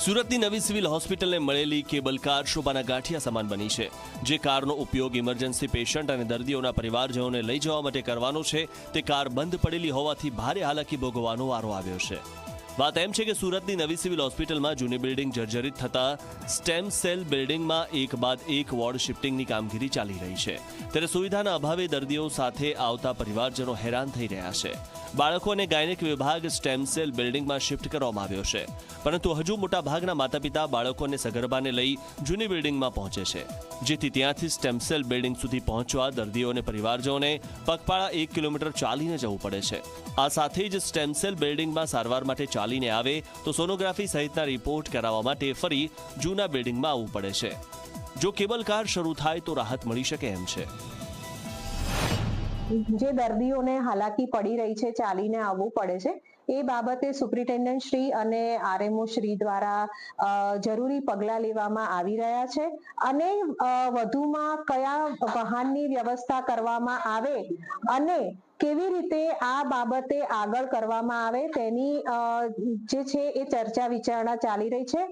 સુરતની નવી સિવિલ હોસ્પિટલને મળેલી કેબલ કાર શોભાના ગાંઠિયા સમાન બની છે। જે કારનો ઉપયોગ ઇમરજન્સી પેશન્ટ અને દર્દીઓના પરિવારજનોને લઈ જવા માટે કરવાનો છે તે કાર બંધ પડેલી હોવાથી ભારે હાલાકી ભોગવવાનો વારો આવ્યો છે। વાત એમ છે કે સુરતની નવી સિવિલ હોસ્પિટલમાં જૂની બિલ્ડિંગ જર્જરિત થતા સ્ટેમ સેલ બિલ્ડિંગમાં એક બાદ એક વોર્ડ શિફ્ટિંગની કામગીરી ચાલી રહી છે, ત્યારે સુવિધાના અભાવે દર્દીઓ સાથે આવતા પરિવારજનો હેરાન થઈ રહ્યા છે। બાળકો અને ગાયનેક વિભાગ સ્ટેમ સેલ બિલ્ડિંગમાં શિફ્ટ કરવામાં આવ્યો છે, પરંતુ હજુ મોટાભાગના માતા પિતા બાળકો અને સગર્ભાને લઈ જૂની બિલ્ડિંગમાં પહોંચે છે, જેથી ત્યાંથી સ્ટેમ સેલ બિલ્ડિંગ સુધી પહોંચવા દર્દીઓ અને પરિવારજનોને પગપાળા 1 કિલોમીટર ચાલીને જવું પડે છે। આ સાથે જ સ્ટેમ સેલ બિલ્ડિંગમાં સારવાર માટે ચાલીને આવે તો સોનોગ્રાફી સહિતના રિપોર્ટ કરાવવા માટે ફરી જૂના બિલ્ડિંગમાં આવવું પડે છે। જો કેબલ કાર શરૂ થાય તો રાહત મળી શકે એમ છે। જે દર્દીઓને હાલાકી પડી રહી છે, ચાલીને આવવું પડે છે, એ બાબતે સુપ્રિન્ટેન્ડન્ટ શ્રી અને આરએમઓ શ્રી દ્વારા જરૂરી પગલાં લેવામાં આવી રહ્યા છે અને વધુમાં કયા વાહનની વ્યવસ્થા કરવામાં આવે અને કેવી રીતે આ બાબતે આગળ કરવામાં આવે તેની જે છે એ ચર્ચા વિચારણા ચાલી રહી છે।